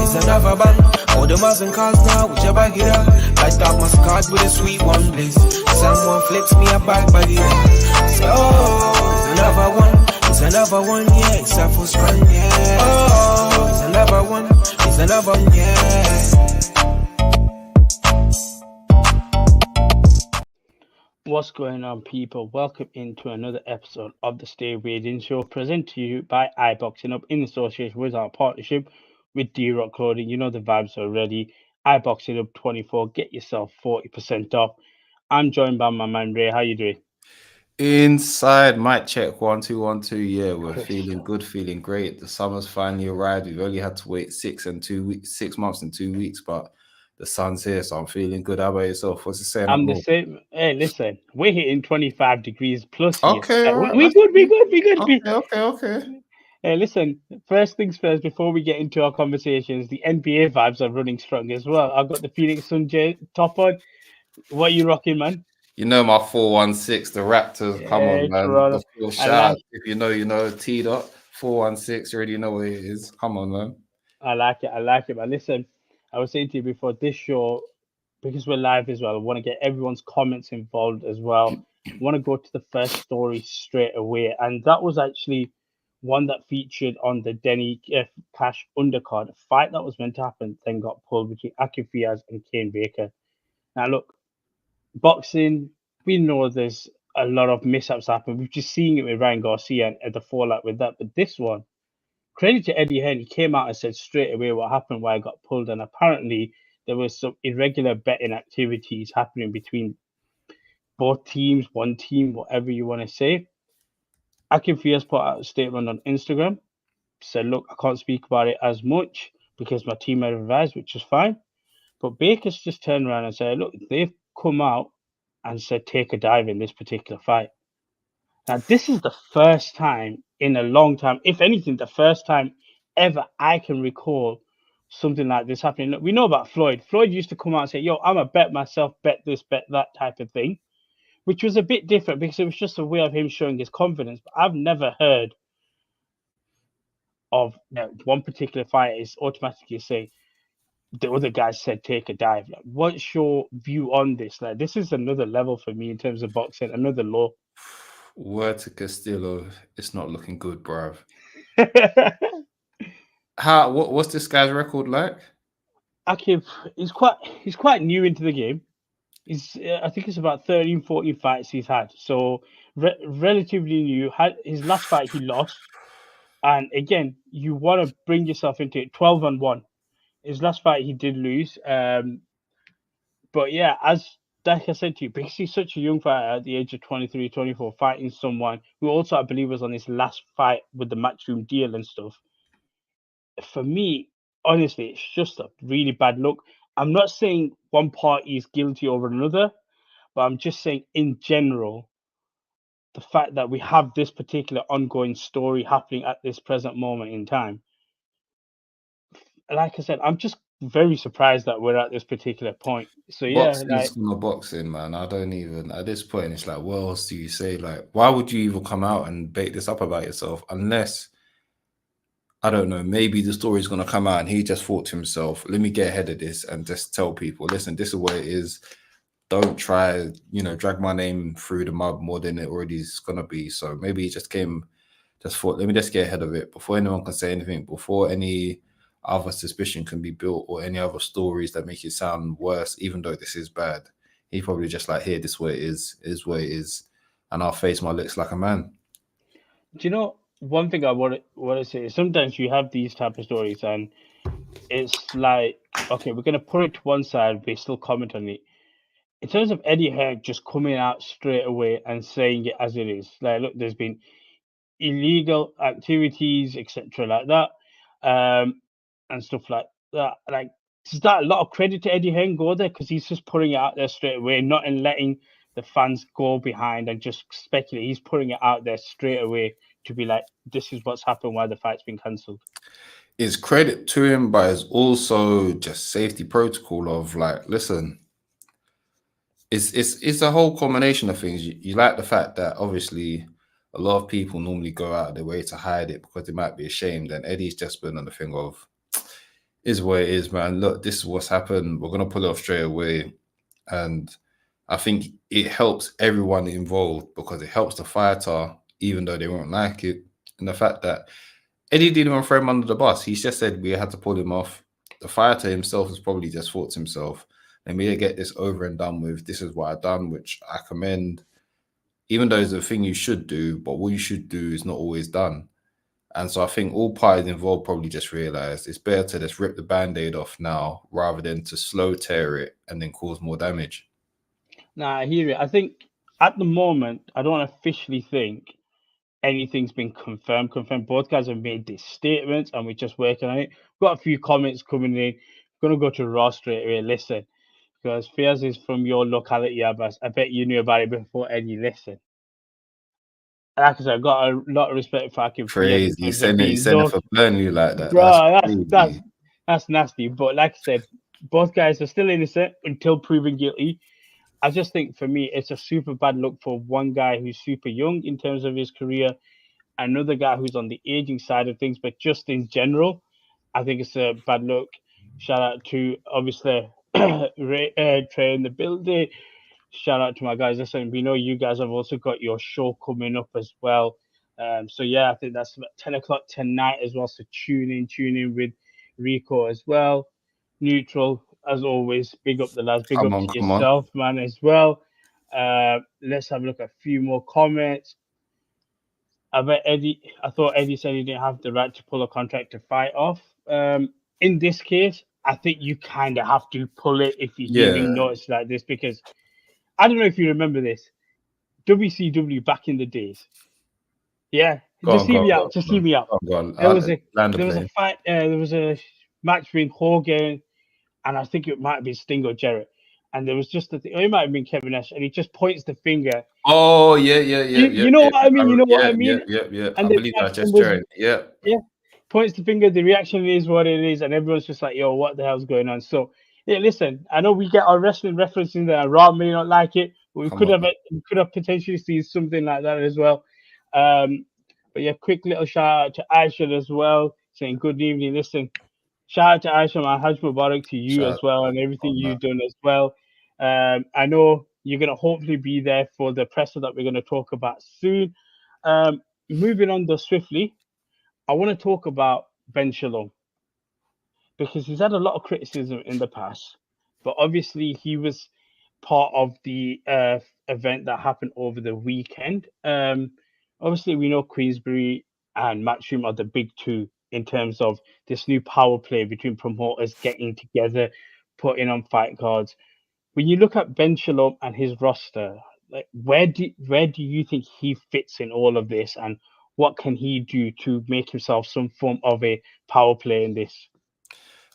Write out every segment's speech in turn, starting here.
it's another band. All the Mars and cars now, with your bag it up. Light up my card with a sweet one bliss. Someone flips me a bag it up. Say, oh, it's another one. It's another one, yeah, it's a full strand, yeah. Oh, it's another one, it's another one, yeah. What's going on, people? Welcome into another episode of the Stay Weighed-In show, presented to you by iBoxingHub in association with our partnership with D-Rock Clothing. You know the vibes already. iBoxingHub 24, get yourself 40% off. I'm joined by my man Ray. How you doing? Inside, mic check 1 2 1 2. Yeah, we're feeling good, feeling great. The summer's finally arrived. We've only had to wait 6 months and 2 weeks, but the sun's here, so I'm feeling good. How about yourself? What's it saying? I'm the same. Hey, listen, we're hitting 25 degrees plus here. Okay, right, we good. Okay. Hey, listen, first things first, before we get into our conversations, the NBA vibes are running strong as well. I've got the Phoenix Sun top on. What are you rocking, man? You know my 416, the Raptors. Yeah, come on, man. Shout if you know, teed up 416. You already know what it is. Come on, man. I like it, man. Listen, I was saying to you before this show, because we're live as well, I want to get everyone's comments involved as well. I want to go to the first story straight away, and that was actually one that featured on the Denny Cash undercard. A fight that was meant to happen then got pulled between Aqib Fiaz and Kane Baker. Now, look, boxing, we know there's a lot of mishaps happen. We've just seen it with Ryan Garcia and the fallout with that. But this one, credit to Eddie Hearn, he came out and said straight away what happened, why I got pulled. And apparently there was some irregular betting activities happening between both teams, one team, whatever you want to say. Aqib Fiaz put out a statement on Instagram, said, look, I can't speak about it as much because my team had advised, which is fine. But Baker's just turned around and said, look, they've come out and said take a dive in this particular fight. Now, this is the first time in a long time, if anything, the first time ever I can recall something like this happening. Look, we know about Floyd. Floyd used to come out and say, yo, I'm a bet myself, bet this, bet that type of thing, which was a bit different because it was just a way of him showing his confidence. But I've never heard of one particular fighter is automatically saying, the other guys said take a dive. Like, what's your view on this? Like, this is another level for me in terms of boxing, another low. Word to Castillo, it's not looking good, bruv. What's this guy's record like? Aqib, he's quite new into the game. I think it's about 13, 14 fights he's had. So relatively new. His last fight he lost. And again, you want to bring yourself into it. 12-1. His last fight he did lose. But yeah, like I said to you, because he's such a young fighter at the age of 23, 24, fighting someone who also, I believe, was on his last fight with the Matchroom deal and stuff. For me, honestly, it's just a really bad look. I'm not saying one party is guilty over another, but I'm just saying in general, the fact that we have this particular ongoing story happening at this present moment in time. Like I said, I'm just very surprised that we're at this particular point. So yeah, boxing's not boxing, man. I don't even at this point. It's like, what else do you say? Like, why would you even come out and bait this up about yourself? Unless, I don't know, maybe the story's gonna come out and he just thought to himself, let me get ahead of this and just tell people, listen, this is what it is. Don't try, drag my name through the mud more than it already is gonna be. So maybe he just thought, let me just get ahead of it before anyone can say anything, before any other suspicion can be built or any other stories that make it sound worse, even though this is bad. He probably just like, here, this way it is what it is, and I'll face my licks like a man. Do you know one thing I want to say is sometimes you have these type of stories and it's like, okay, we're gonna put it to one side, but still comment on it. In terms of Eddie Hearn just coming out straight away and saying it as it is, like, look, there's been illegal activities, etc., like that. And stuff like that. Like, does that a lot of credit to Eddie Hearn go there? Because he's just putting it out there straight away, not in letting the fans go behind and just speculate. He's putting it out there straight away to be like, this is what's happened, why the fight's been cancelled. It's credit to him, but it's also just safety protocol of like, listen, it's a whole combination of things. You like the fact that obviously a lot of people normally go out of their way to hide it because they might be ashamed, and Eddie's just been on the thing of, Is what it is, man. Look, this is what's happened. We're gonna pull it off straight away, and I think it helps everyone involved because it helps the fighter, even though they won't like it. And the fact that Eddie didn't even throw him under the bus. He just said we had to pull him off. The fighter himself has probably just thought to himself, let me get this over and done with. This is what I've done, which I commend. Even though it's a thing you should do, but what you should do is not always done. And so I think all parties involved probably just realized it's better to just rip the Band-Aid off now rather than to slow tear it and then cause more damage. Nah, I hear it. I think at the moment, I don't officially think anything's been confirmed. Both guys have made these statements and we're just working on it. We've got a few comments coming in. I'm going to go to Ross straight away. Listen, because Fiaz is from your locality, Abbas. I bet you knew about it before Eddie. Listen. Like I said, I've got a lot of respect for Aqib Fiaz. Crazy. He said it for Burnley like that. Bro, that's nasty. But like I said, both guys are still innocent until proven guilty. I just think for me, it's a super bad look for one guy who's super young in terms of his career, another guy who's on the aging side of things, but just in general, I think it's a bad look. Shout out to obviously Ray, Trey in the building. Shout out to my guys. Listen, we know you guys have also got your show coming up as well. So yeah, I think that's about 10 o'clock tonight as well. So tune in with Rico as well. Neutral, as always. Big up the lads. Big up to yourself, man, as well. Let's have a look at a few more comments. I thought Eddie said he didn't have the right to pull a contract to fight off. In this case, I think you kind of have to pull it if you're giving notice like this, because I don't know if you remember this. WCW back in the days. Yeah. Just hear me out. There was a fight. There was a match between Hogan and I think it might have been Sting or Jarrett. And there was just it might have been Kevin Nash, and he just points the finger. Oh, yeah. You know what I mean? You know what I mean? Yeah. And I believe that just Jarrett. Yeah. Points the finger. The reaction is what it is, and everyone's just like, "Yo, what the hell's going on?" So, yeah, listen. I know we get our wrestling references in there. Rob may not like it, but we could have potentially seen something like that as well. But yeah, quick little shout out to Aisha as well, saying good evening. Listen, shout out to Aisha, my Hajj Mubarak to you as well, and everything you've done as well. I know you're going to hopefully be there for the presser that we're going to talk about soon. Moving on though swiftly, I want to talk about Ben Shalom because he's had a lot of criticism in the past, but obviously he was part of the event that happened over the weekend. Obviously, we know Queensberry and Matchroom are the big two in terms of this new power play between promoters getting together, putting on fight cards. When you look at Ben Shalom and his roster, like where do you think he fits in all of this, and what can he do to make himself some form of a power play in this?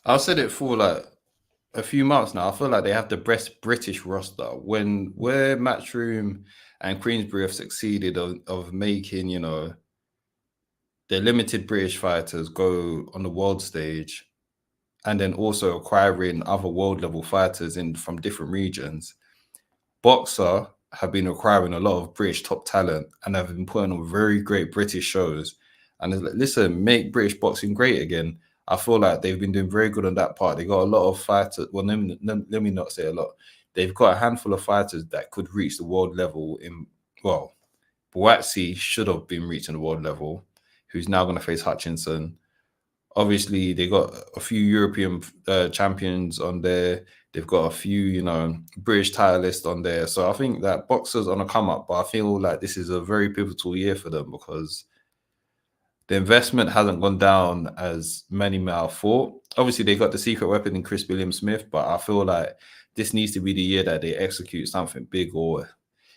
I've said it for like a few months now. I feel like they have the best British roster. Where Matchroom and Queensberry have succeeded of making, you know, their limited British fighters go on the world stage, and then also acquiring other world level fighters from different regions. Boxer have been acquiring a lot of British top talent and have been putting on very great British shows. And it's like, listen, make British boxing great again. I feel like they've been doing very good on that part. They got a lot of fighters. Well, let me not say a lot. They've got a handful of fighters that could reach the world level. Boatsy should have been reaching the world level, who's now going to face Hutchinson. Obviously, they got a few European champions on there. They've got a few, you know, British titleists on there. So I think that boxers on a come up, but I feel like this is a very pivotal year for them because the investment hasn't gone down as many may have thought. Obviously, they got the secret weapon in Chris Williams-Smith, but I feel like this needs to be the year that they execute something big, or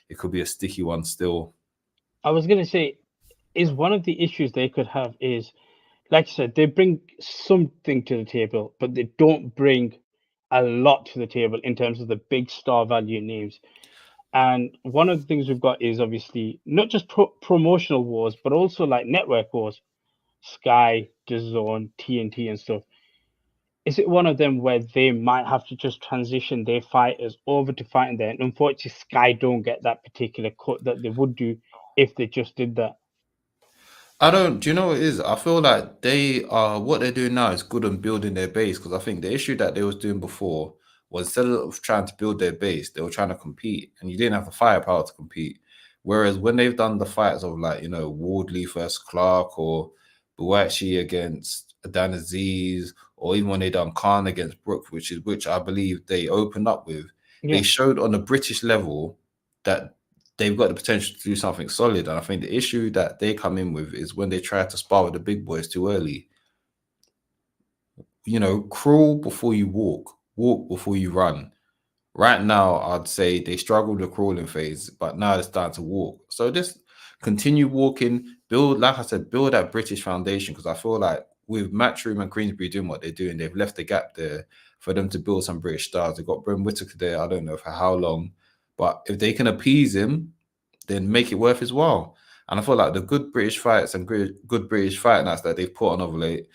it could be a sticky one still. I was going to say, is one of the issues they could have is, like you said, they bring something to the table, but they don't bring a lot to the table in terms of the big star value names. And one of the things we've got is obviously not just promotional wars, but also like network wars, Sky, DAZN, TNT and stuff. Is it one of them where they might have to just transition their fighters over to fighting there? And unfortunately, Sky don't get that particular cut that they would do if they just did that. I don't. Do you know what it is? I feel like they are what they're doing now is good on building their base, because I think the issue that they was doing before was instead of trying to build their base, they were trying to compete, and you didn't have the firepower to compete. Whereas when they've done the fights of like Wardley versus Clark or Buatchi against Dan Aziz, or even when they done Khan against Brook, which I believe they opened up with, they showed on a British level that they've got the potential to do something solid. And I think the issue that they come in with is when they try to spar with the big boys too early. Crawl before you walk before you run. Right now, I'd say they struggle with the crawling phase, but now it's time to walk. So just continue walking, build, like I said, build that British foundation, because I feel like with Matchroom and Queensbury doing what they're doing, they've left a gap there for them to build some British stars. They've got Bren Whittaker there, I don't know for how long, but if they can appease him, then make it worth his while. And I feel like the good British fights and good British fight nights that they've put on of late,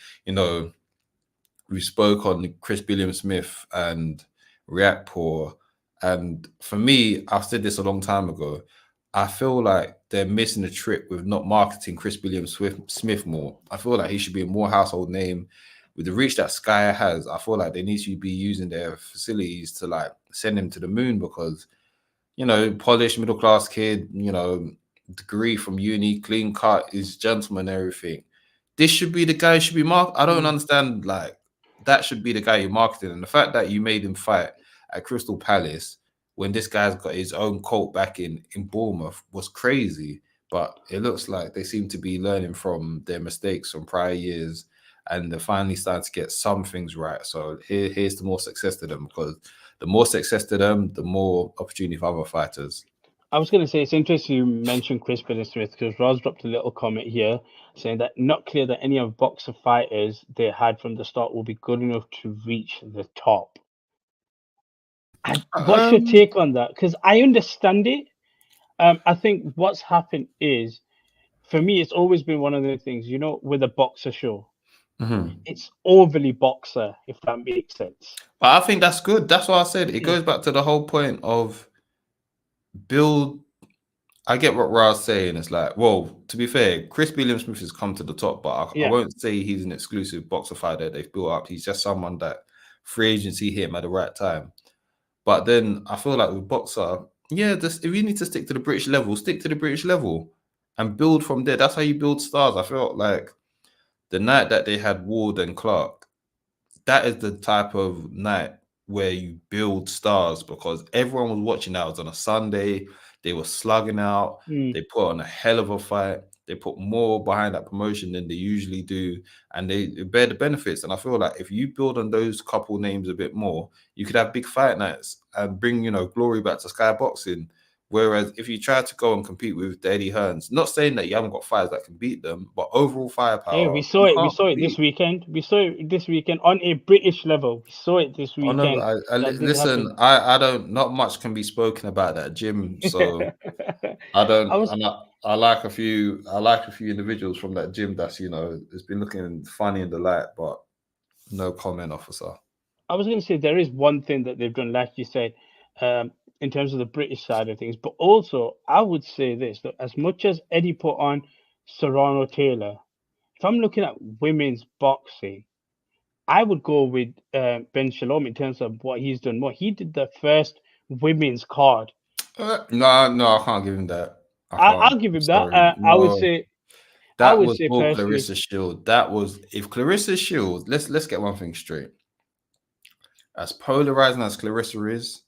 we spoke on Chris Billiam-Smith and Riakporhe, and for me, I've said this a long time ago, I feel like they're missing a trick with not marketing Chris Billiam-Smith more. I feel like he should be a more household name. With the reach that Sky has, I feel like they need to be using their facilities to like send him to the moon, because polished middle class kid, degree from uni, clean cut, is gentleman, everything. This should be the guy who should be marketed. I don't understand, like, that should be the guy you're marketing. And the fact that you made him fight at Crystal Palace when this guy's got his own cult back in Bournemouth was crazy. But it looks like they seem to be learning from their mistakes from prior years, and they're finally starting to get some things right. So here's the more success to them, because the more success to them, the more opportunity for other fighters. I was going to say, it's interesting you mentioned Chris Billiam-Smith, because Roz dropped a little comment here saying that not clear that any of boxer fighters they had from the start will be good enough to reach the top. What's your take on that? Because I understand it. I think what's happened is, for me, it's always been one of the things, with a boxer show. It's overly boxer, if that makes sense. But I think that's good. That's what I said. It goes back to the whole point of build. I get what Ra's saying. It's like, well, to be fair, Chris Billiam-Smith has come to the top, but I won't say he's an exclusive boxer fighter they've built up. He's just someone that free agency hit him at the right time. But then I feel like with boxer, if you need to stick to the British level, stick to the British level and build from there. That's how you build stars. I felt like the night that they had Ward and Clark, that is the type of night where you build stars, because everyone was watching that. It was on a Sunday. They were slugging out. They put on a hell of a fight. They put more behind that promotion than they usually do, and they bear the benefits. And I feel like if you build on those couple names a bit more, you could have big fight nights and bring, glory back to Sky Boxing. Whereas if you try to go and compete with the Eddie Hearn's, not saying that you haven't got fighters that can beat them, but overall firepower. Hey, we saw it. We saw it this weekend. We saw it this weekend on a British level. We saw it this weekend. Oh, no, listen, I don't. Not much can be spoken about that gym, so I don't. I like a few. I like a few individuals from that gym that's it's been looking funny in the light, but no comment, officer. I was going to say there is one thing that they've done, like you said, in terms of the British side of things, but also I would say this: that as much as Eddie put on Serrano Taylor, if I'm looking at women's boxing, I would go with Ben Shalom in terms of what he's done. He did the first women's card. No, I can't give him that. I'll give him that. I would say that was all Clarissa Shields. That was, if Clarissa Shields. Let's get one thing straight. As polarizing as Clarissa is,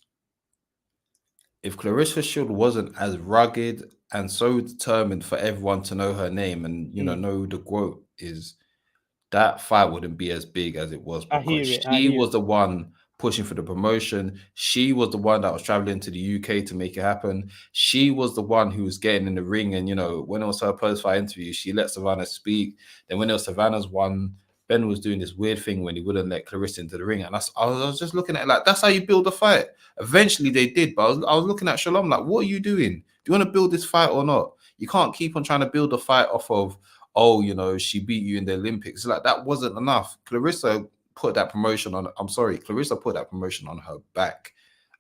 if Clarissa Shields wasn't as rugged and so determined for everyone to know her name and know who the quote is, that fight wouldn't be as big as it was, because she was the one pushing for the promotion. She was the one that was traveling to the UK to make it happen. She was the one who was getting in the ring, and when it was her post-fight interview, she let Savannah speak. Then when it was Savannah's one, Ben was doing this weird thing when he wouldn't let Clarissa into the ring, and I was just looking at it like, that's how you build a fight. Eventually they did, but I was looking at Shalom like, what are you doing? Do you want to build this fight or not? You can't keep on trying to build a fight off of, she beat you in the Olympics. Like, that wasn't enough. Clarissa put that promotion on. Clarissa put that promotion on her back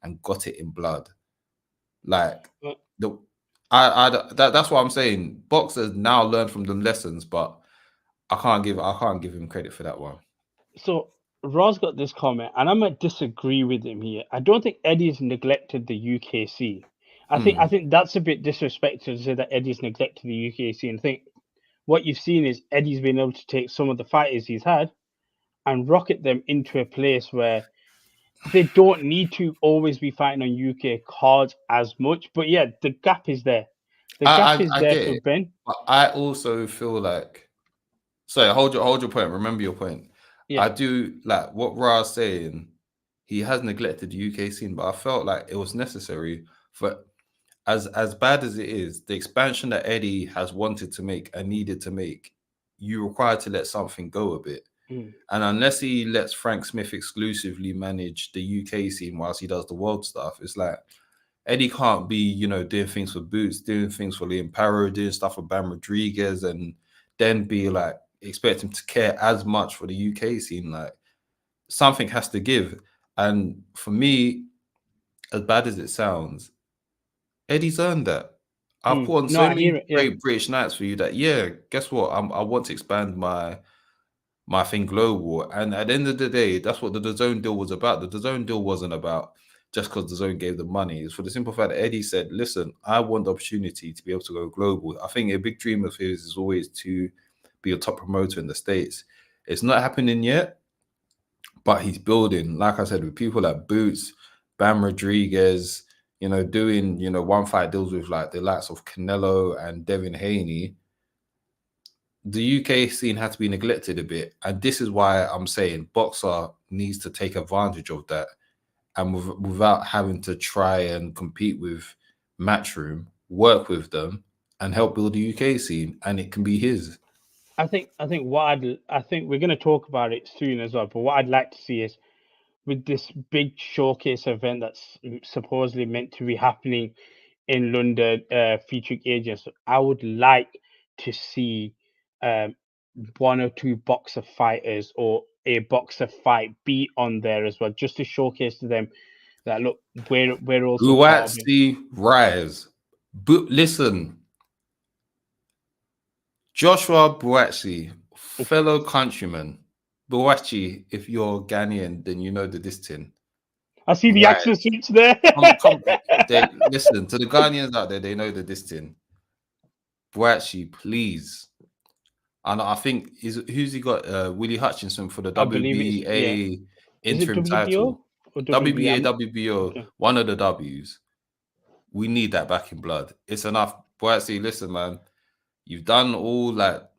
and got it in blood. Like, That's what I'm saying. Boxers now learn from them lessons, but I can't give him credit for that one. So Ross got this comment, and I might disagree with him here. I don't think Eddie's neglected the UK scene. I think that's a bit disrespectful to say that Eddie's neglected the UK scene. I think what you've seen is Eddie's been able to take some of the fighters he's had and rocket them into a place where they don't need to always be fighting on UK cards as much. But yeah, the gap is there. The gap is there for Ben. But I also feel like, sorry, hold your point. Remember your point. Yeah. I do like what Ra's saying. He has neglected the UK scene, but I felt like it was necessary for, as bad as it is, the expansion that Eddie has wanted to make and needed to make, you require to let something go a bit. And unless he lets Frank Smith exclusively manage the UK scene whilst he does the world stuff, it's like Eddie can't be, you know, doing things for Boots, doing things for Liam Parrow, doing stuff for Bam Rodriguez, and then be like, expect him to care as much for the UK scene. Like, something has to give. And for me, as bad as it sounds, Eddie's earned that. I've put on so many great British nights for you that, yeah, guess what? I want to expand my thing global. And at the end of the day, that's what the DAZN deal was about. The DAZN deal wasn't about just because DAZN gave the money. It's for the simple fact that Eddie said, listen, I want the opportunity to be able to go global. I think a big dream of his is always to be a top promoter in the States. It's not happening yet, but he's building, like I said, with people like Boots, Bam Rodriguez, you know, doing, you know, one fight deals with like the likes of Canelo and Devin Haney. The UK scene had to be neglected a bit. And this is why I'm saying Boxer needs to take advantage of that. And without having to try and compete with Matchroom, work with them and help build the UK scene. And it can be his. I think we're going to talk about it soon as well. But what I'd like to see is, with this big showcase event that's supposedly meant to be happening in London, featuring agents, I would like to see one or two boxer fighters or a boxer fight be on there as well, just to showcase to them that, look, we're also Buatsi Rise. But listen, Joshua Buatsi, fellow countryman. Buatsi, if you're Ghanaian, then you know the distin. I see the accent switch there. Listen, to the Ghanaians out there, they know the distin. Buatsi, please. And I think who's he got? Willie Hutchinson for the WBA interim title. WBA, WBO, okay. One of the W's. We need that back in blood. It's enough. Buatsi, listen, man. You've done all that.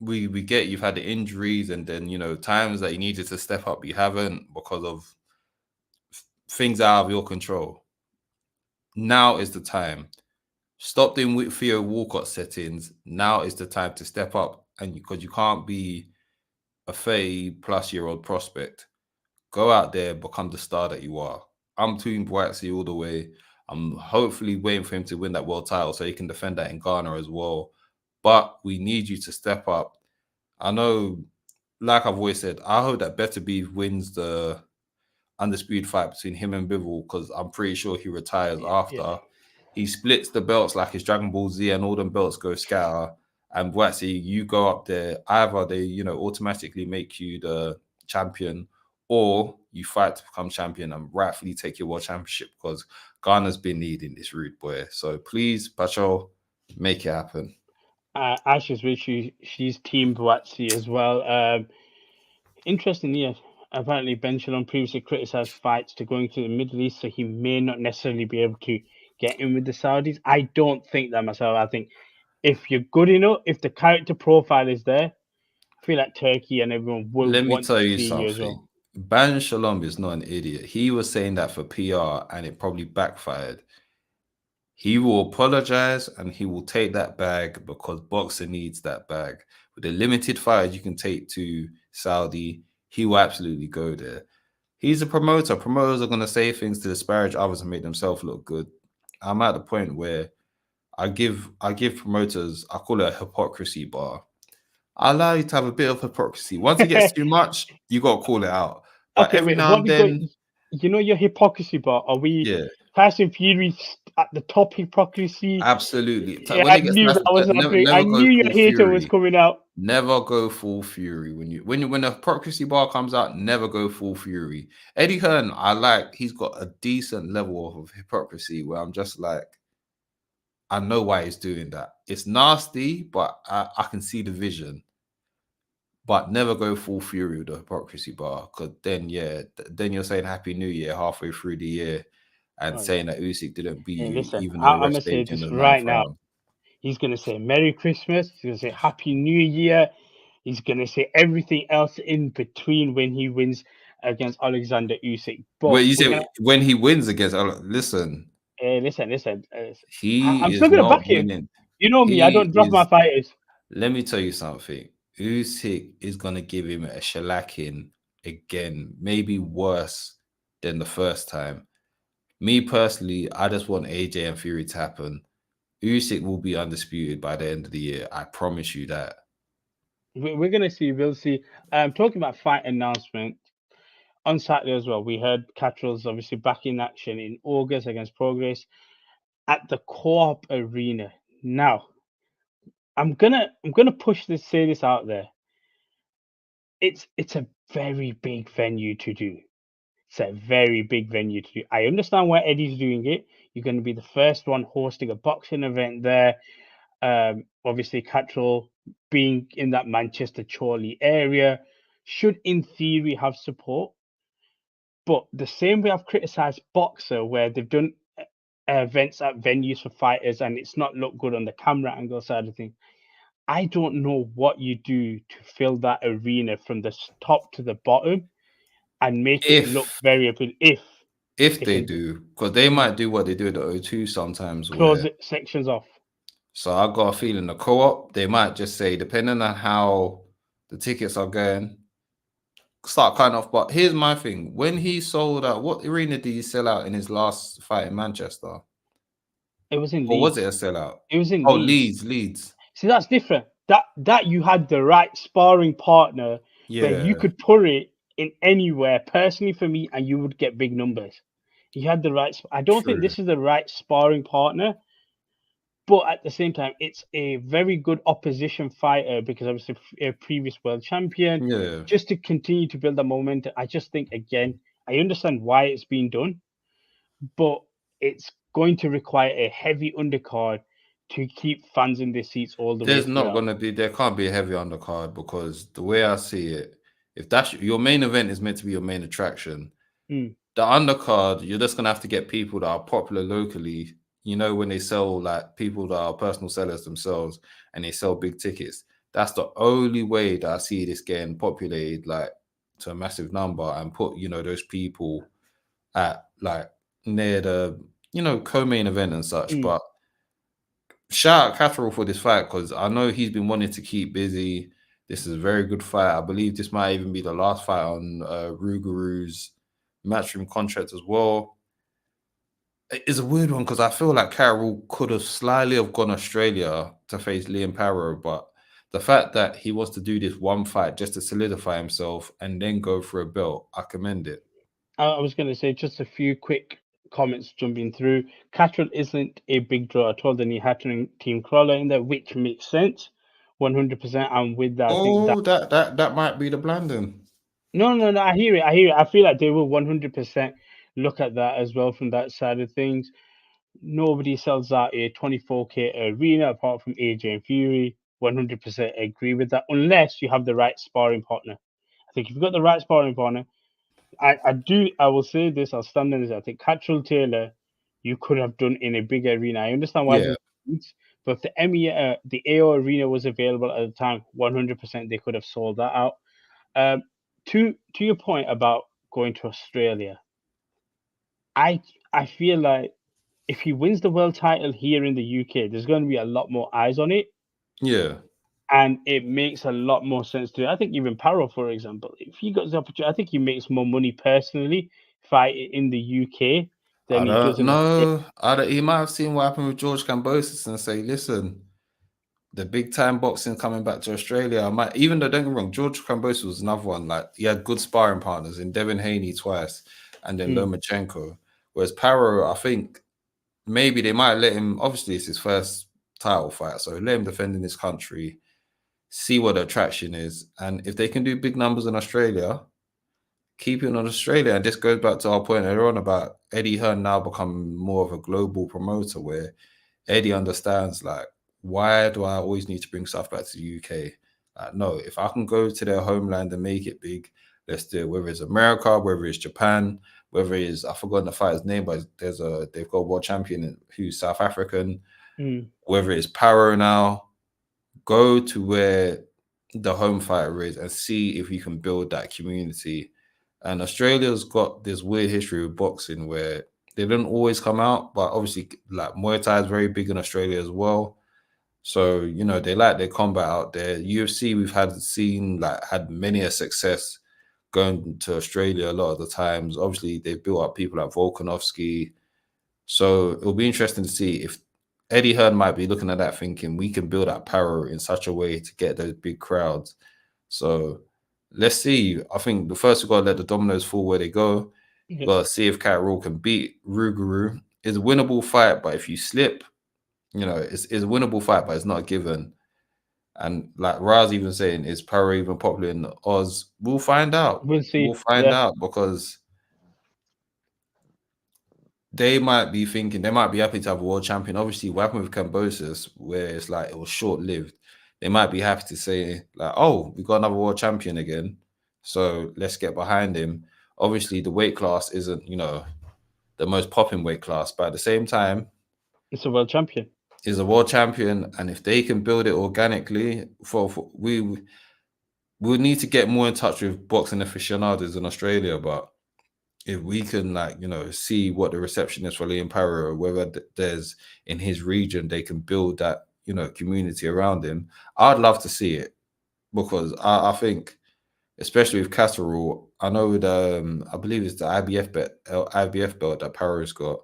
We get you've had the injuries, and then, you know, times that you needed to step up, you haven't because of things out of your control. Now is the time. Stop doing Theo Walcott settings. Now is the time to step up, and because you can't be a 30-plus-year-old prospect. Go out there, become the star that you are. I'm Team Buatsi all the way. I'm hopefully waiting for him to win that world title so he can defend that in Ghana as well. But we need you to step up. I know, like I've always said, I hope that Better Beef wins the undisputed fight between him and Bivol, because I'm pretty sure he retires after. Yeah. He splits the belts like his Dragon Ball Z, and all them belts go scatter. And Buatsi, you go up there. Either they, you know, automatically make you the champion, or you fight to become champion and rightfully take your world championship, because Ghana's been needing this rude boy. So please, Pacho, make it happen. Ash is with you. She's Team Buatsi as well. Interesting, yeah. Apparently, Ben Shalom previously criticized fights to going to the Middle East, so he may not necessarily be able to get in with the Saudis. I don't think that myself. I think if you're good enough, if the character profile is there, I feel like Turkey and everyone will. Let me tell you something. As well. Ben Shalom is not an idiot. He was saying that for PR, and it probably backfired. He will apologize and he will take that bag because boxer needs that bag. With the limited fighters you can take to Saudi, he will absolutely go there. He's a promoter. Promoters are going to say things to disparage others and make themselves look good. I'm at the point where I give promoters, I call it a hypocrisy bar. I allow you to have a bit of hypocrisy. Once it gets too much, you got to call it out. But okay, every now and then... You know your hypocrisy bar? Are we... Yeah. Fast and Furious at the top hypocrisy. Absolutely. Yeah, When I it gets knew that was happening. I never go knew your full hater was fury. coming out. Never go full fury when the hypocrisy bar comes out. Never go full fury. Eddie Hearn, he's got a decent level of hypocrisy where I'm just like, I know why he's doing that. It's nasty, but I can see the vision. But never go full fury with the hypocrisy bar, because then then you're saying Happy New Year halfway through the year and saying that Usyk didn't beat Hey, you listen, even I'm though gonna ref say staged in this the right ninth now. round. He's gonna say Merry Christmas. He's gonna say Happy New Year. He's gonna say everything else in between when he wins against Alexander Usyk. But Well, you say when he wins against, listen, listen. he I'm is still gonna not back him. winning. You know me. I He don't drop my is. fighters. Let me tell you something. Usyk is gonna give him a shellacking again, maybe worse than the first time. Me personally, I just want AJ and Fury to happen. Usyk will be undisputed by the end of the year. I promise you that. We're gonna see. We'll see. Talking about fight announcement on Saturday as well. We heard Catterall's obviously back in action in August against Prograis at the Co-op Arena. Now, I'm gonna say this out there. It's a very big venue to do. It's a very big venue to do. I understand why Eddie's doing it. You're going to be the first one hosting a boxing event there. Obviously, Catterall being in that Manchester Chorley area should, in theory, have support. But the same way I've criticized Boxer, where they've done events at venues for fighters and it's not looked good on the camera angle side of things, I don't know what you do to fill that arena from the top to the bottom and make it look very appealing. If They they can do, because they might do what they do at the O2 sometimes, close where it sections off. so I got a feeling the Co-op, they might just say, depending on how the tickets are going, start cutting off. But here's my thing: when he sold out, what arena did he sell out in his last fight in Manchester? It was in Or was Leeds. it a sellout? It was in Oh, Leeds. Leeds. See, that's different. That you had the right sparring partner where you Yeah, could put it in anywhere. Personally, for me, and you would get big numbers. You had the right. I don't think true. this is the right sparring partner, but at the same time, it's a very good opposition fighter because obviously a previous world champion. Yeah. Just to continue to build the momentum, I just think again, I understand why it's being done, but it's going to require a heavy undercard to keep fans in their seats all the way throughout. There can't be a heavy undercard, because the way I see it, if that's your main event is meant to be your main attraction, Mm. the undercard, you're just gonna have to get people that are popular locally. You know, when they sell, like, people that are personal sellers themselves and they sell big tickets. That's the only way that I see this getting populated, like, to a massive number, and put, those people at, like, near the, co-main event and such. But shout out Catterall for this fight, because I know he's been wanting to keep busy. This is a very good fight. I believe this might even be the last fight on Rougarou's Matchroom contract as well. It's a weird one, because I feel like Catterall could have slightly have gone Australia to face Liam Parrow, but the fact that he wants to do this one fight just to solidify himself and then go for a belt, I commend it. I was going to say just a few quick comments jumping through. Catterall isn't a big draw at all. Then he had to Team Crawler in there, which makes sense, 100%. And with that, I think that might be the blending. No. I hear it. I feel like they will 100% look at that as well from that side of things. Nobody sells out a 24K arena apart from AJ and Fury. 100% agree with that, unless you have the right sparring partner. I think if you've got the right sparring partner, I will say this, I'll stand on this. I think Catterall Taylor, you could have done in a big arena. I understand why Yeah. but if the AO arena was available at the time, 100% they could have sold that out. To your point about going to Australia, I feel like if he wins the world title here in the UK, there's going to be a lot more eyes on it. Yeah. And it makes a lot more sense to. I think even Parrow, for example, if he got the opportunity, I think he makes more money personally fighting in the UK than he does in Australia. He might have seen what happened with George Kambosos and say, listen, the big time boxing coming back to Australia. Even though, don't get me wrong, George Kambosos was another one. Like, he had good sparring partners in Devin Haney twice and then Lomachenko. Whereas Parrow, I think maybe they might let him. Obviously, it's his first title fight, so let him defend in his country, see what the attraction is, and if they can do big numbers in Australia, keep it in Australia. And this goes back to our point earlier on about Eddie Hearn now becoming more of a global promoter, where Eddie understands, like, why do I always need to bring stuff back to the UK? No, if I can go to their homeland and make it big, let's do it. Whether it's America, whether it's Japan, whether it's, I've forgotten the fighter's name, but they've got a world champion who's South African. Whether it's Paro now, go to where the home fighter is and see if you can build that community. And Australia's got this weird history with boxing where they don't always come out, but obviously, like, Muay Thai is very big in Australia as well. So, you know, they like their combat out there. UFC, we've had many a success going to Australia a lot of the times. Obviously, they've built up people like Volkanovski. So it'll be interesting to see if Eddie Hearn might be looking at that thinking we can build that power in such a way to get those big crowds. So let's see. I think the first we've got to let the dominoes fall where they go. We've got to see if Catterall can beat Rougarou. It's a winnable fight, but if you slip, you know, it's a winnable fight, but it's not a given. And like Raz even saying, is Paro even popular in Oz? We'll find out. We'll see. We'll find out, because they might be thinking, they might be happy to have a world champion. Obviously, what happened with Cambosis, where it's like it was short-lived, they might be happy to say, like, oh, we got another world champion again, so let's get behind him. Obviously, the weight class isn't, you know, the most popping weight class, but at the same time, it's a world champion. Is a world champion, and if they can build it organically, we need to get more in touch with boxing aficionados in Australia. But if we can, like, you know, see what the reception is for Liam Paro, whether there's in his region they can build that, you know, community around him, I'd love to see it, because I think, especially with Catterall, I know I believe it's the IBF belt that Paro's got.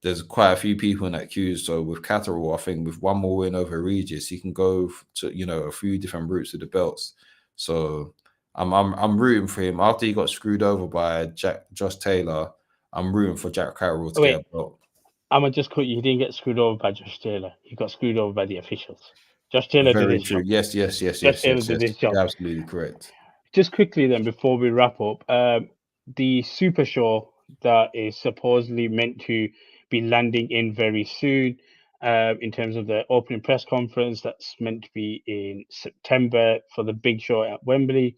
There's quite a few people in that queue. So with Catterall, I think with one more win over Regis, he can go to, you know, a few different routes to the belts. So I'm rooting for him. After he got screwed over by Josh Taylor, I'm rooting for Jack Catterall to get a belt. I'm gonna just cut you. He didn't get screwed over by Josh Taylor. He got screwed over by the officials. Josh Taylor did his job. Yes. Josh Taylor did his job. You're absolutely correct. Just quickly then, before we wrap up, the Super Show that is supposedly meant to be landing in very soon, in terms of the opening press conference that's meant to be in September for the big show at Wembley.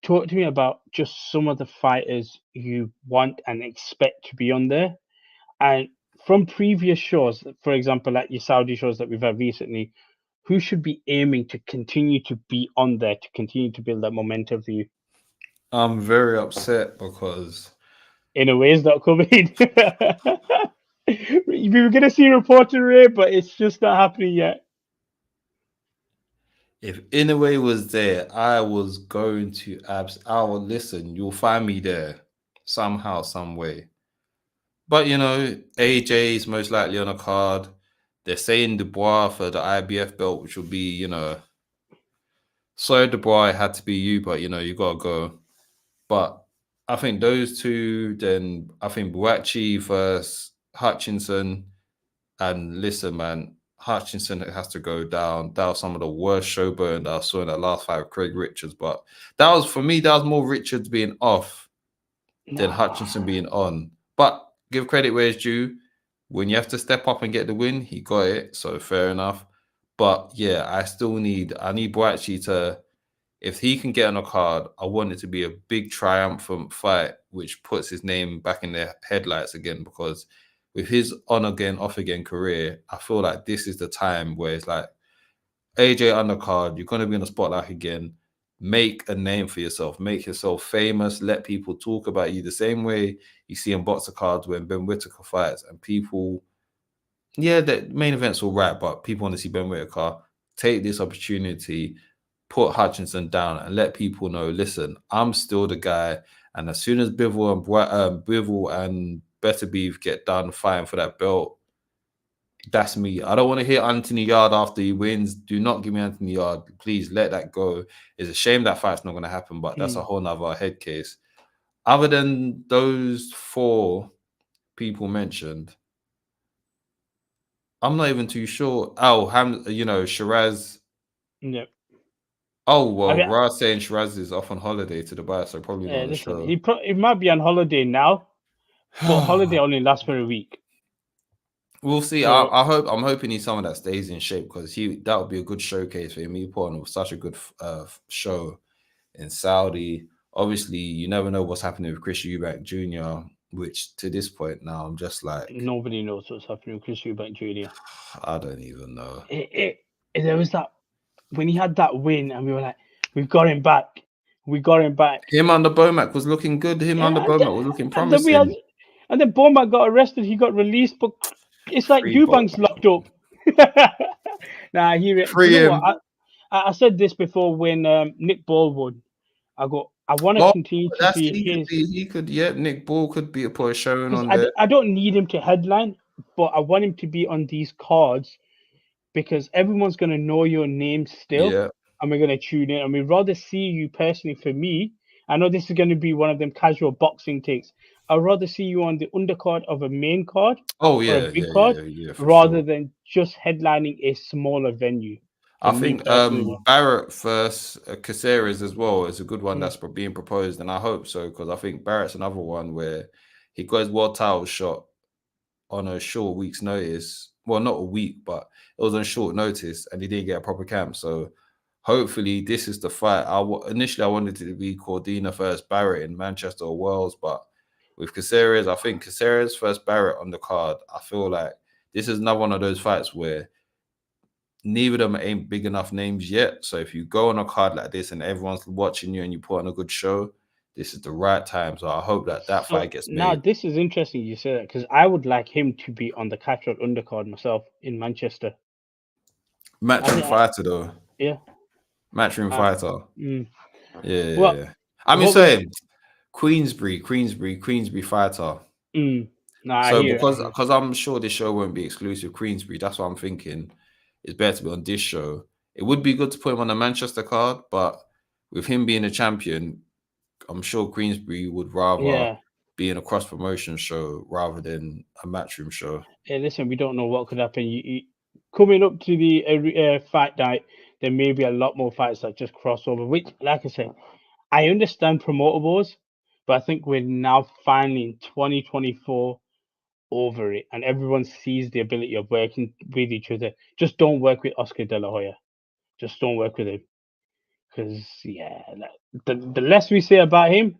Talk to me about just some of the fighters you want and expect to be on there. And from previous shows, for example, like your Saudi shows that we've had recently, who should be aiming to continue to be on there, to continue to build that momentum for you? I'm very upset because In a way, it's not coming. We were going to see Reporter Ray, but it's just not happening yet. If Inoue was there, I was going to listen, you'll find me there somehow, some way. But, you know, AJ is most likely on a card. They're saying Dubois for the IBF belt, which will be, you know, sorry, Dubois, it had to be you, but, you know, you got to go. But I think those two, then I think Buachi versus Hutchinson. And listen, man, Hutchinson has to go down. That was some of the worst showboating that I saw in that last fight with Craig Richards. But that was, for me, that was more Richards being off than Hutchinson being on. But give credit where it's due. When you have to step up and get the win, he got it. So fair enough. But yeah, I need Buachi to, if he can get on a card, I want it to be a big triumphant fight, which puts his name back in the headlights again, because with his on again, off again career, I feel like this is the time where it's like, AJ undercard, you're going to be in the spotlight again. Make a name for yourself. Make yourself famous. Let people talk about you the same way you see in boxer cards when Ben Whittaker fights, and people, yeah, the main event's all right, but people want to see Ben Whittaker. Take this opportunity, put Hutchinson down, and let people know, listen, I'm still the guy. And as soon as Bivol and Better Beef get done fighting for that belt, that's me. I don't want to hear Anthony Yard after he wins. Do not give me Anthony Yard. Please let that go. It's a shame that fight's not going to happen, but that's a whole nother head case. Other than those four people mentioned, I'm not even too sure. Oh, Shiraz. Yeah. Oh, well, I mean, Ra saying Shiraz is off on holiday to Dubai, so probably not on the listen, show. he might be on holiday now, but holiday only lasts for a week. We'll see. So, I'm hoping he's someone that stays in shape because that would be a good showcase for him. He put on such a good show in Saudi. Obviously, you never know what's happening with Chris Eubank Jr., which to this point now, I'm just like, nobody knows what's happening with Chris Eubank Jr. I don't even know. There was that, when he had that win, and we were like, we've got him back. We got him back. Him under Bomac was looking good. Under Bomac was looking promising. And then Bomac got arrested. He got released, but it's like Eubank's locked up. Nah, Free you know him. what? I said this before when Nick Ball won. I want to continue to see his. Nick Ball could be a showing on I there. I don't need him to headline, but I want him to be on these cards because everyone's going to know your name still. Yeah. And we're going to tune in. And we'd rather see you personally. For me, I know this is going to be one of them casual boxing takes. I'd rather see you on the undercard of a main card or a big card rather than just headlining a smaller venue. I think Barrett versus Caceres as well is a good one that's being proposed, and I hope so because I think Barrett's another one where he got his world title shot on a short week's notice. Well, not a week, but it was on short notice, and he didn't get a proper camp. So hopefully this is the fight. Initially I wanted it to be Cordina versus Barrett in Manchester or Wales, but with Caceres, I think Caceres versus Barrett on the card. I feel like this is another one of those fights where neither of them ain't big enough names yet. So if you go on a card like this and everyone's watching you and you put on a good show, this is the right time. So I hope that fight gets made. Now, this is interesting you say that because I would like him to be on the Catterall undercard myself in Manchester. Matchroom fighter, though. Yeah. Matchroom fighter. Yeah. Well, yeah. I'm saying Queensbury fighter. So because I'm sure this show won't be exclusive Queensbury, that's what I'm thinking. It's better to be on this show. It would be good to put him on the Manchester card, but with him being a champion, I'm sure Queensbury would rather be in a cross promotion show rather than a Matchroom show. Yeah, listen, we don't know what could happen. Coming up to the fight night, there may be a lot more fights that just cross over. Which, like I said, I understand promoter wars, but I think we're now finally in 2024 over it, and everyone sees the ability of working with each other. Just don't work with Oscar De La Hoya. Just don't work with him, because the less we say about him,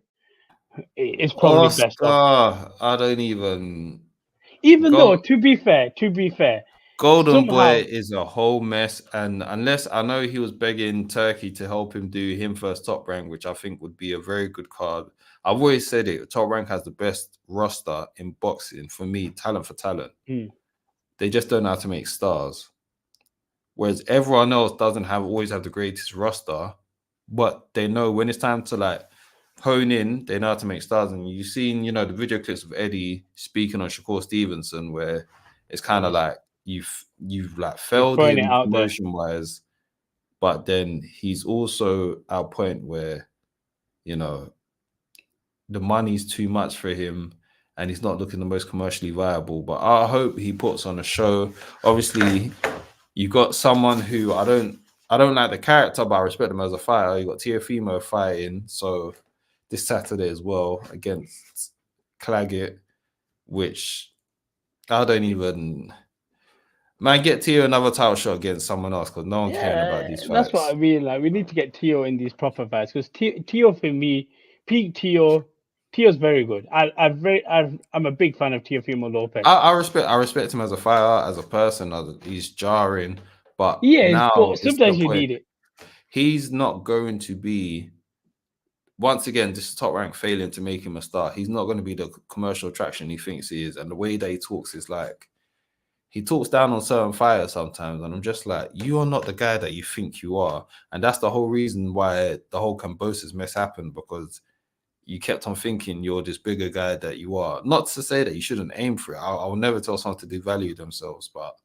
it's probably best off. I don't even. Though, to be fair, Golden Boy is a whole mess, and unless I know he was begging Turkey to help him do him first Top Rank, which I think would be a very good card. I've always said it. Top Rank has the best roster in boxing for me, talent for talent. They just don't know how to make stars, whereas everyone else doesn't always have the greatest roster, but they know when it's time to hone in. They know how to make stars, and you've seen the video clips of Eddie speaking on Shakur Stevenson, where it's kind of like. You've failed him promotion wise, but then he's also at a point where the money's too much for him and he's not looking the most commercially viable. But I hope he puts on a show. Obviously, you got someone who I don't like the character, but I respect him as a fighter. You got Teofimo fighting, so this Saturday as well against Claggett, which I don't even. Man, get Tio another title shot against someone else because no one cares about these fights. That's what I mean. We need to get Tio in these proper fights because Tio for me, peak Tio's very good. I'm a big fan of Teofimo Lopez. I respect him as a fighter, as a person. He's jarring, but but sometimes you need it. He's not going to be. Once again, this is Top Rank failing to make him a star. He's not going to be the commercial attraction he thinks he is, and the way that he talks is like. He talks down on certain fighters sometimes, and I'm just like, you are not the guy that you think you are. And that's the whole reason why the whole Cambosis mess happened, because you kept on thinking you're this bigger guy that you are. Not to say that you shouldn't aim for it. I'll never tell someone to devalue themselves, but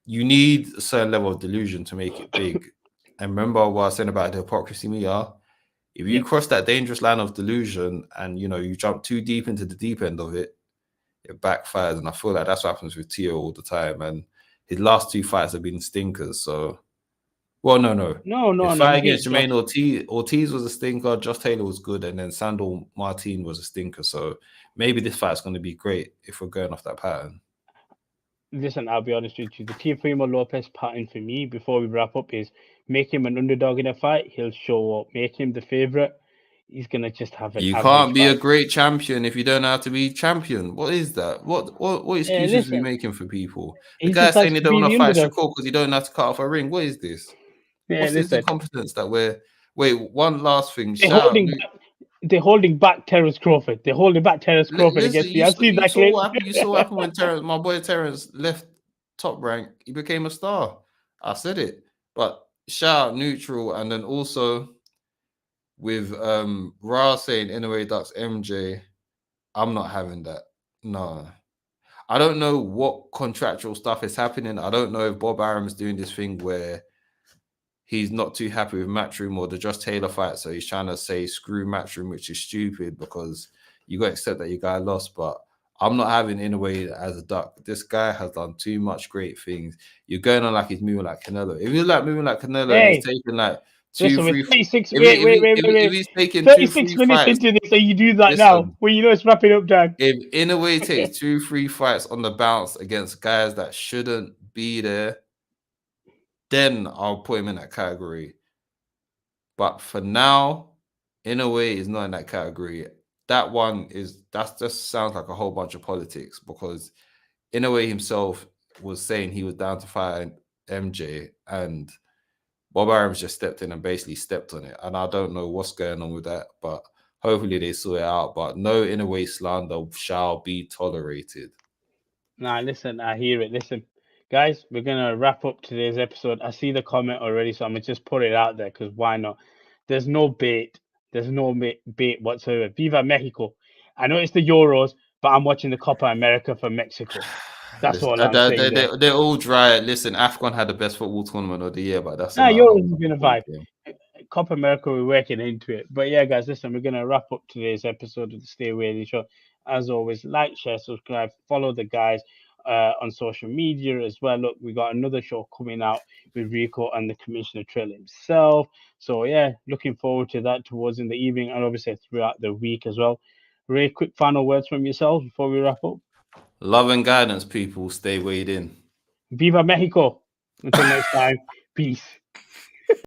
you need a certain level of delusion to make it big. And remember what I was saying about the hypocrisy meter? If you cross that dangerous line of delusion and, you jump too deep into the deep end of it, it backfires. And I feel like that's what happens with Tio all the time. And his last 2 fights have been stinkers. So, well, no. The fight against Jermaine Ortiz was a stinker. Josh Taylor was good. And then Sandor Martin was a stinker. So maybe this fight's going to be great if we're going off that pattern. Listen, I'll be honest with you. The Teofimo Lopez pattern for me, before we wrap up, is make him an underdog in a fight. He'll show up. Make him the favorite. He's gonna just have an. You can't be a great champion if you don't know how to be champion. What is that? What excuses are we making for people? The guy saying he don't want to fight Shakur because he don't know how to cut off a ring. What is this? What's this incompetence that we're? Wait, one last thing. They're holding back Terence Crawford. They're holding back Terence Crawford against the. You saw what happened when Terence, my boy Terence, left Top Rank. He became a star. I said it. But shout out Neutral, and then also with Ra saying Inoue ducks MJ. I'm not having that. No. I don't know what contractual stuff is happening. I don't know if Bob Arum's doing this thing where he's not too happy with Matchroom or the Josh Taylor fight, so he's trying to say screw Matchroom, which is stupid because you got to accept that your guy lost. But I'm not having Inoue as a duck. This guy has done too much great things. You're going on like he's moving like Canelo. If he's like moving like Canelo, and he's taking like 36 minutes into this, so you do that now when you know it's wrapping up, Dan. If Inoue takes 2-3 fights on the bounce against guys that shouldn't be there, then I'll put him in that category. But for now, Inoue is not in that category. That just sounds like a whole bunch of politics because Inoue himself was saying he was down to fight MJ, and Bob Arum's just stepped in and basically stepped on it. And I don't know what's going on with that, but hopefully they sort it out. But no Inoue slander shall be tolerated. Nah, listen, I hear it. Listen, guys, we're going to wrap up today's episode. I see the comment already, so I'm going to just put it out there because why not? There's no bait. There's no bait whatsoever. Viva Mexico. I know it's the Euros, but I'm watching the Copa America for Mexico. That's all I'm saying. They're all dry. Listen, AFCON had the best football tournament of the year, but that's Euros has been a vibe. Copa America, we're working into it. But yeah, guys, listen, we're going to wrap up today's episode of the Stay Weighted Show. As always, like, share, subscribe, follow the guys on social media as well. Look, we got another show coming out with Rico and the Commissioner Trill himself. So yeah, looking forward to that towards in the evening and obviously throughout the week as well. Ray, quick final words from yourselves before we wrap up. Love and guidance, people. Stay weighed in. Viva Mexico. Until next time, peace.